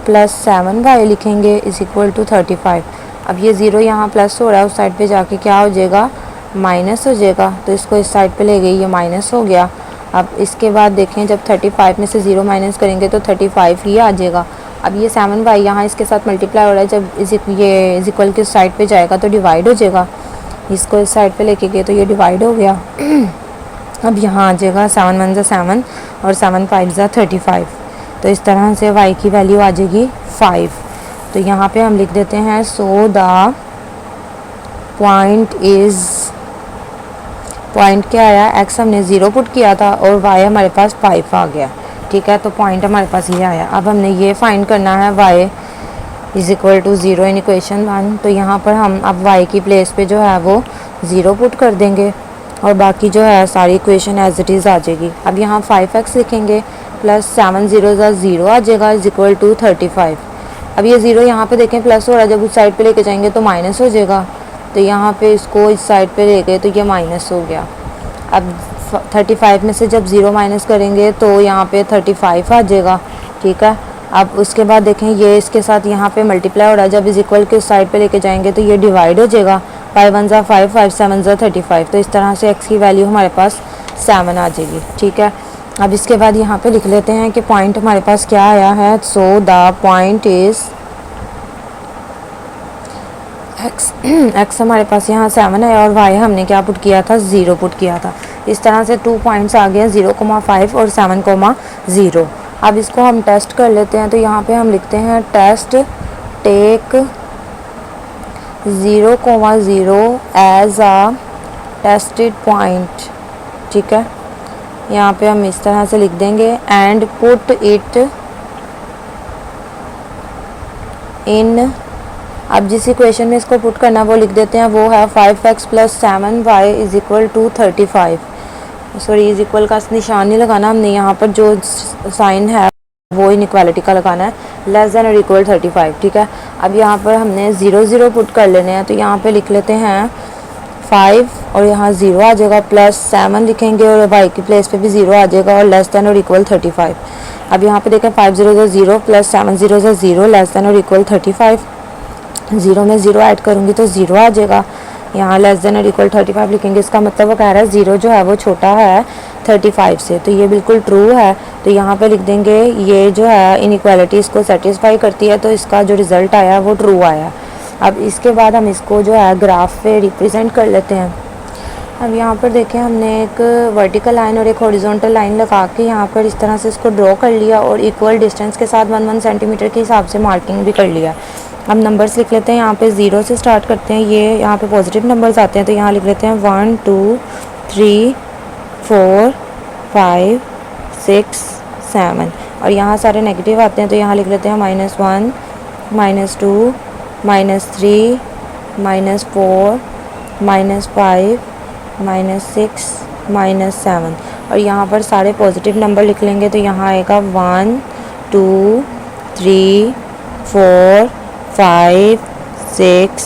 प्लस 7y लिखेंगे इज़ इक्वल टू 35। अब ये 0 यहाँ प्लस हो रहा है, उस साइड पे जाके क्या हो जाएगा माइनस हो जाएगा, तो इसको इस साइड पे ले गई, ये माइनस हो गया। अब इसके बाद देखें जब 35 में से 0 माइनस करेंगे तो 35 ही आ जाएगा। अब ये 7y यहाँ इसके साथ मल्टीप्लाई हो रहा है, जब ये इज इक्वल के साइड पे जाएगा तो डिवाइड हो जाएगा, इसको इस साइड पे लेके गए तो ये डिवाइड हो गया। अब यहाँ आ जाएगा 7 1 ज़ा 7 और 7 5 ज़ा 35, तो इस तरह से y की वैल्यू आ जाएगी 5। तो यहाँ पे हम लिख देते हैं सो द पॉइंट क्या आया, x हमने 0 पुट किया था और y हमारे पास 5 आ गया, ठीक है। तो पॉइंट हमारे पास ये आया। अब हमने ये फाइंड करना है y is equal to 0 in equation 1। तो यहाँ पर हम अब y की प्लेस पे जो है वो 0 पुट कर देंगे और बाकी जो है सारी इक्वेशन एज इट इज़ आ जाएगी। अब यहाँ 5x लिखेंगे प्लस 7 0 0 आ जाएगा इज़ इक्वल टू 35। अब ये 0 यहाँ पे देखें प्लस हो रहा है, जब उस साइड पे लेके जाएंगे तो माइनस हो जाएगा, तो यहाँ पे इसको इस साइड पे ले गए तो ये माइनस हो गया। अब 35 में से जब 0 माइनस करेंगे तो यहाँ पे 35 आ जाएगा, ठीक है। अब उसके बाद देखें ये इसके साथ यहाँ पे मल्टीप्लाई हो रहा है, जब इज इक्वल के साइड पे लेके जाएंगे तो ये डिवाइड हो जाएगा, 5 1 ज़ा 5 5 7 ज़ा 35। तो इस तरह से x की वैल्यू हमारे पास 7 आ जाएगी, ठीक है। अब इसके बाद यहाँ पे लिख लेते हैं कि पॉइंट हमारे पास क्या आया है। So the point is x हमारे पास यहाँ 7 है और y हमने क्या पुट किया था 0 पुट किया था। इस तरह से 2 पॉइंट्स आ गए 0,5 और 7,0। अब इसको हम टेस्ट कर लेते हैं। तो यहाँ पे हम लिखते हैं टेस्ट टेक 0,0 एज आ टेस्टेड पॉइंट, ठीक है। यहाँ पे हम इस तरह से लिख देंगे एंड पुट इट इन। अब जिस इक्वेशन में इसको पुट करना वो लिख देते हैं, वो है 5x plus 7y is equal to 35। Sorry is equal का निशान नहीं लगाना, हमने यहाँ पर जो साइन है वो इनइक्वालिटी का लगाना है, लेस देन और इक्वल 35, ठीक है। अब यहाँ पर हमने 0 0 पुट कर लेने हैं, तो यहाँ पे लिख लेते हैं 5 और यहाँ 0 आ जाएगा, प्लस 7 लिखेंगे और y की प्लेस पे भी 0 आ जाएगा और लेस देन और इक्वल 35। अब यहाँ पे देखें 5 0 0 प्लस 7 0 0 लेस देन और इक्वल 35। 0 में 0 ऐड करूँगी तो 0 आ जाएगा, यहाँ लेस देन और इक्वल 35 लिखेंगे। इसका मतलब वो कह रहा है 0 जो है वो छोटा है 35 से, तो ये बिल्कुल ट्रू है। तो यहाँ पे लिख देंगे ये जो है इनइक्वालिटी इसको सेटिस्फाई करती है, तो इसका जो रिज़ल्ट आया वो ट्रू आया। अब इसके बाद हम इसको जो है ग्राफ पे रिप्रेजेंट कर लेते हैं। अब यहाँ पर देखें हमने एक वर्टिकल लाइन और एक हॉरिजॉन्टल लाइन लगा के यहाँ पर इस तरह से इसको ड्रॉ कर लिया और इक्वल डिस्टेंस के साथ 1 1 सेंटीमीटर के हिसाब से मार्किंग भी कर लिया। अब नंबर्स लिख लेते हैं, यहाँ पे 0 से स्टार्ट करते हैं, ये यहाँ पे पॉजिटिव नंबर्स आते हैं तो यहाँ लिख लेते हैं 1 2 3 4 5 6 7 और यहाँ सारे नेगेटिव आते हैं तो यहाँ लिख लेते हैं -1 -2 -3 -4 -5 -6 -7 और यहाँ पर सारे पॉजिटिव नंबर लिख लेंगे तो यहाँ आएगा 1 2 3 4 5 6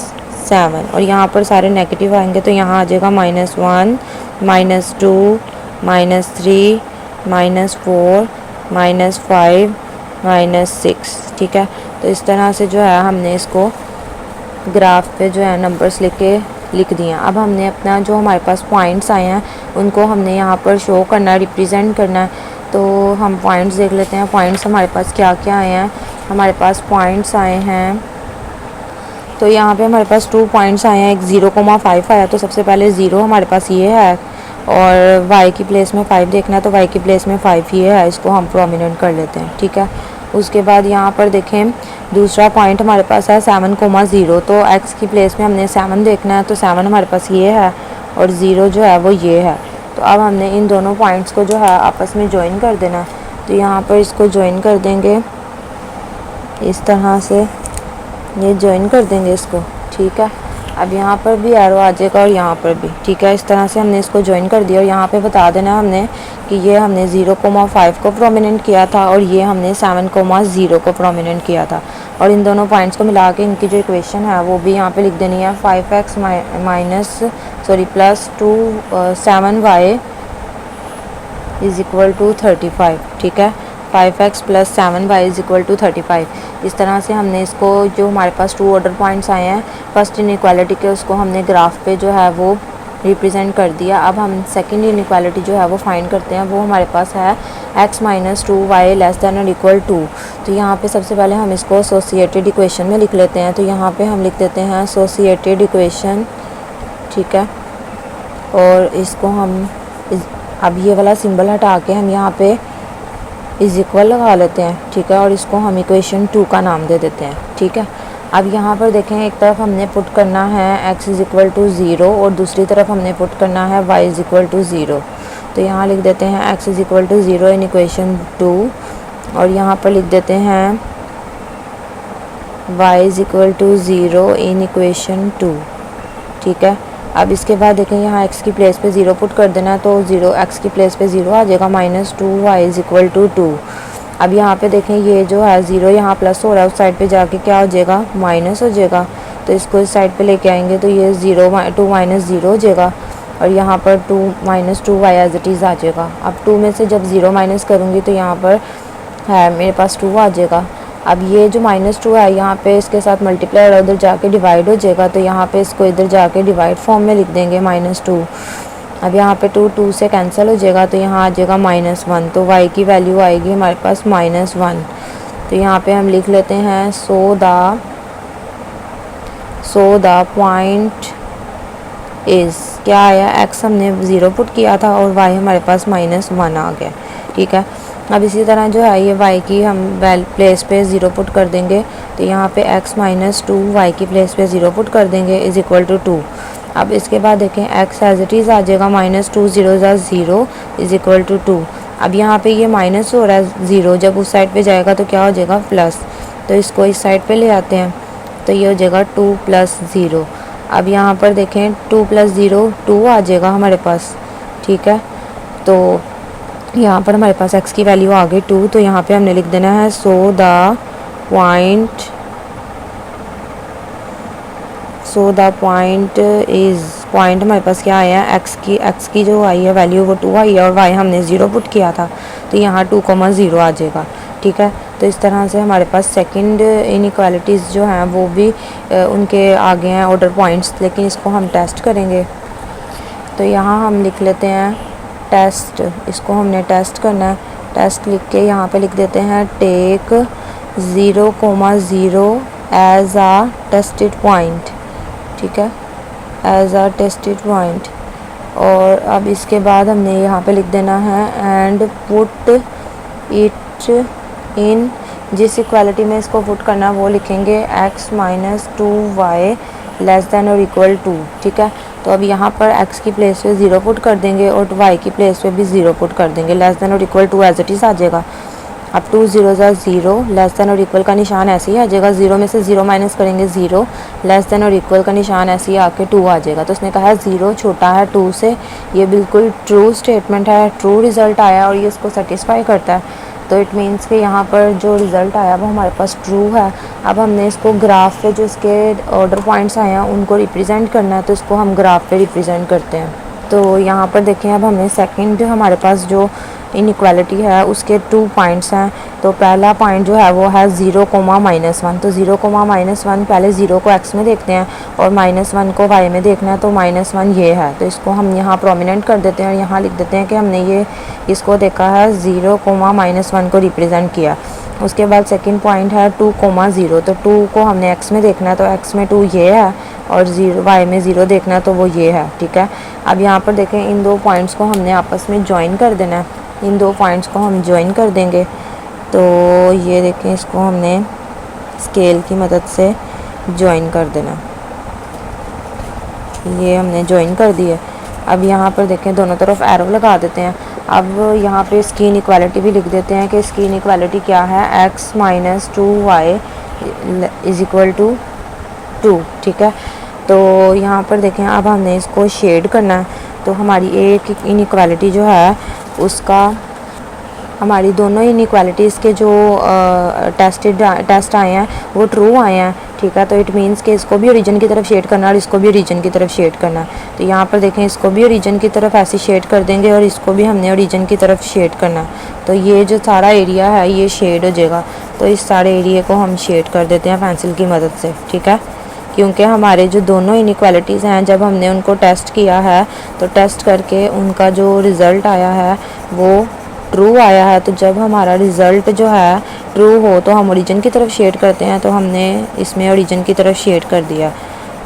7 और यहाँ पर सारे नेगेटिव आएंगे तो यहाँ आ जाएगा -1 -2 -3 -4 -5 -6, ठीक है। तो इस तरह से जो है हमने इसको ग्राफ पे जो है नंबर्स लिख दिए। अब हमने अपना जो हमारे पास पॉइंट्स आए हैं उनको हमने यहाँ पर शो करना है, रिप्रेजेंट करना है। तो हम पॉइंट्स देख लेते हैं, पॉइंट्स हमारे पास क्या क्या आए हैं। हमारे पास पॉइंट्स आए हैं, तो यहाँ पे हमारे पास 2 पॉइंट्स आए हैं, एक 0,5 आया, तो सबसे पहले 0 हमारे पास ये है और y की प्लेस में 5 देखना है तो y की प्लेस में 5 ये है, इसको हम प्रोमिनेंट कर लेते हैं, ठीक है। उसके बाद यहाँ पर देखें दूसरा पॉइंट हमारे पास है 7,0, तो x की प्लेस में हमने 7 देखना है तो 7 हमारे पास ये है और 0 जो है वो ये है। तो अब हमने इन दोनों पॉइंट्स को जो है आपस में ज्वाइन कर देना है, तो यहाँ पर इसको ज्वाइन कर देंगे इस तरह से, ये ज्वाइन कर देंगे इसको, ठीक है। अब यहाँ पर भी एरो आ जाएगा और यहाँ पर भी, ठीक है। इस तरह से हमने इसको ज्वाइन कर दिया और यहाँ पे बता देना हमने कि ये हमने 0,5 को प्रोमिनेंट किया था और ये हमने 7,0 को प्रोमिनेंट किया था। और इन दोनों पॉइंट्स को मिला के इनकी जो इक्वेशन है वो भी यहाँ पे लिख देनी है, 5x plus 7y is equal to 35, ठीक है। 5x + 7y is equal to 35। इस तरह से हमने इसको, जो हमारे पास 2 ऑर्डर पॉइंट्स आए हैं फर्स्ट इनइक्वालिटी के, उसको हमने ग्राफ पे जो है वो रिप्रेजेंट कर दिया। अब हम सेकंड इनइक्वालिटी जो है वो फाइंड करते हैं। वो हमारे पास है x - 2y <= 2। तो यहाँ पे सबसे पहले हम इसको एसोसिएटेड इक्वेशन में लिख लेते हैं। तो यहाँ पे हम लिख देते हैं एसोसिएटेड इक्वेशन, ठीक है। और इसको हम अब ये वाला सिंबल हटा के हम यहाँ पे इज़ इक्वल लगा लेते हैं, ठीक है। और इसको हम इक्वेशन 2 का नाम दे देते हैं, ठीक है। अब यहाँ पर देखें, एक तरफ हमने पुट करना है x = 0 और दूसरी तरफ हमने पुट करना है y = 0। तो यहाँ लिख देते हैं x = 0 इन इक्वेशन 2 और यहाँ पर लिख देते हैं y = 0 इन इक्वेशन 2, ठीक है। अब इसके बाद देखें, यहाँ x की प्लेस पे 0 पुट कर देना, तो 0 x की प्लेस पे 0 आ जाएगा, -2y = 2। अब यहाँ पे देखें, ये जो है 0 यहाँ प्लस हो रहा है, उस साइड पे जाके क्या हो जाएगा, माइनस हो जाएगा। तो इसको इस साइड पे लेके आएंगे तो ये 2 - 0 हो जाएगा और यहाँ पर 2 - 2y एज इट इज़ आ जाएगा। अब 2 में से जब 0 माइनस करूँगी तो यहाँ पर है मेरे पास 2 आ जाएगा। अब ये जो -2 है यहाँ पे इसके साथ मल्टीप्लाई और उधर जाके डिवाइड हो जाएगा, तो यहाँ पे इसको इधर जाके डिवाइड फॉर्म में लिख देंगे -2। अब यहाँ पे 2 से कैंसिल हो जाएगा, तो यहाँ आ जाएगा -1। तो y की वैल्यू आएगी हमारे पास -1। तो यहाँ पे हम लिख लेते हैं सो द पॉइंट इज़, क्या आया, x हमने 0 पुट किया था और y हमारे पास -1 आ गया, ठीक है। अब इसी तरह जो है ये y की हम प्लेस पे 0 पुट कर देंगे, तो यहाँ पे x - 2 y की प्लेस पे 0 पुट कर देंगे इज़ इक्वल टू 2। अब इसके बाद देखें x एज इट इज़ आ जाएगा, -2 0 0 इज़ इक्वल टू 2। अब यहाँ पे ये माइनस हो रहा है 0, जब उस साइड पे जाएगा तो क्या हो जाएगा, प्लस। तो इसको इस साइड पे ले आते हैं, तो ये हो जाएगा 2 + 0। अब यहाँ पर देखें 2 + 0 2 आ जाएगा हमारे पास, ठीक है। तो यहाँ पर हमारे पास x की वैल्यू आ गई 2। तो यहाँ पे हमने लिख देना है so the point is, point हमारे पास क्या आया है, x की जो आई है वैल्यू वो 2 आई है और y हमने 0 पुट किया था, तो यहाँ 2, 0 आ जाएगा, ठीक है। तो इस तरह से हमारे पास सेकंड इनइक्वालिटीज़ जो हैं वो भी उनके आगे हैं ऑर्डर पॉइंट्स, लेकिन इसको हम टेस्ट करेंगे। तो यहाँ हम लिख लेते हैं टेस्ट, इसको हमने टेस्ट करना है। टेस्ट लिख के यहाँ पे लिख देते हैं टेक 0, 0 एज आ टेस्टेड पॉइंट, ठीक है, एज आ टेस्टेड पॉइंट। और अब इसके बाद हमने यहाँ पे लिख देना है एंड पुट इट इन, जिस इक्वालिटी में इसको पुट करना वो लिखेंगे x - 2y <= 2, ठीक है। तो अब यहाँ पर x की प्लेस पे 0 पुट कर देंगे और y की प्लेस पे भी 0 पुट कर देंगे, <= एज इट इज़ आ जाएगा। अब 2 0 0 <= का निशान ऐसे ही आ जाएगा, 0 में से 0 माइनस करेंगे 0 <= का निशान ऐसे ही आके 2 आ जाएगा। तो उसने कहा है 0 छोटा है 2 से, ये बिल्कुल ट्रू स्टेटमेंट है, ट्रू रिज़ल्ट आया और ये इसको सेटिस्फाई करता है। तो इट मीन्स कि यहाँ पर जो रिज़ल्ट आया वो हमारे पास ट्रू है। अब हमने इसको ग्राफ पे जो इसके ऑर्डर पॉइंट्स आए हैं उनको रिप्रेजेंट करना है, तो इसको हम ग्राफ पे रिप्रेजेंट करते हैं। तो यहाँ पर देखें, अब हमने सेकंड हमारे पास जो इनइक्वालिटी है उसके 2 पॉइंट्स हैं। तो पहला पॉइंट जो है वो है 0, -1। तो 0, -1 पहले 0 को x में देखते हैं और -1 को y में देखना है, तो -1 ये है, तो इसको हम यहाँ प्रोमिनेंट कर देते हैं और यहाँ लिख देते हैं कि हमने ये इसको देखा है 0, -1 को रिप्रेजेंट किया। उसके बाद सेकंड पॉइंट है 2, 0। तो 2 को हमने x में देखना है, तो x में 2 ये है और 0 y में 0 देखना है, तो वो ये है, ठीक है। अब यहाँ पर देखें, इन 2 पॉइंट्स को हमने आपस में ज्वाइन कर देना है, इन 2 पॉइंट्स को हम ज्वाइन कर देंगे। तो ये देखें, इसको हमने स्केल की मदद से ज्वाइन कर देना, ये हमने ज्वाइन कर दी है। अब यहाँ पर देखें, दोनों तरफ एरो लगा देते हैं। अब यहाँ पे इसकी इनइक्वालिटी भी लिख देते हैं कि इसकी इनइक्वालिटी क्या है, x - 2y = 2, ठीक है। तो यहाँ पर देखें, अब हमने इसको शेड करना है। तो हमारी एक इनइक्वालिटी जो है उसका, हमारी दोनों इनइक्वालिटीज़ के जो टेस्ट आए हैं वो ट्रू आए हैं, ठीक ठीक है। तो इट मीन्स कि इसको भी ओरिजिन की तरफ शेड करना और इसको भी ओरिजिन की तरफ शेड करना। तो यहाँ पर देखें, इसको भी ओरिजिन की तरफ ऐसे शेड कर देंगे और इसको भी हमने ओरिजिन की तरफ शेड करना। तो ये जो सारा एरिया है ये शेड हो जाएगा। तो इस सारे एरिया को हम शेड कर देते हैं पेंसिल की मदद से, ठीक है। क्योंकि हमारे जो दोनों इनइक्वालिटीज़ हैं, जब हमने उनको टेस्ट किया है तो टेस्ट करके उनका जो रिज़ल्ट आया है वो ट्रू आया है। तो जब हमारा रिज़ल्ट जो है ट्रू हो तो हम ओरिजिन की तरफ शेड करते हैं। तो हमने इसमें ओरिजिन की तरफ शेड कर दिया।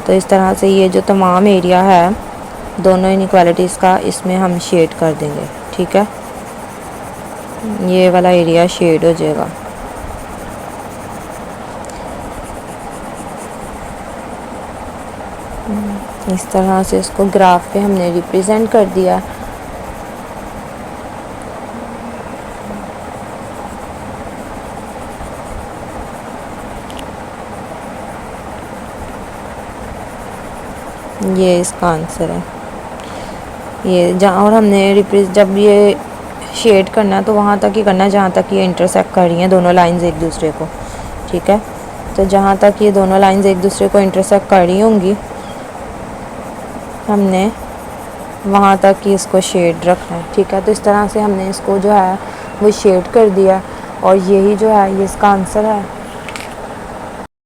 तो इस तरह से ये जो तमाम एरिया है दोनों इनइक्वालिटीज़ का, इसमें हम शेड कर देंगे, ठीक है। ये वाला एरिया शेड हो जाएगा। इस तरह से इसको ग्राफ पे हमने रिप्रेजेंट कर दिया। ये इसका आंसर है। ये जहाँ, और हमने जब ये शेड करना है तो वहाँ तक ही करना है जहाँ तक ये इंटरसेक्ट कर रही हैं दोनों लाइंस एक दूसरे को, ठीक है। तो जहाँ तक ये दोनों लाइंस एक दूसरे को इंटरसेक्ट कर रही होंगी हमने वहाँ तक ही इसको शेड रखना है, ठीक है। तो इस तरह से हमने इसको जो है वो शेड कर दिया और यही जो है ये इसका आंसर है।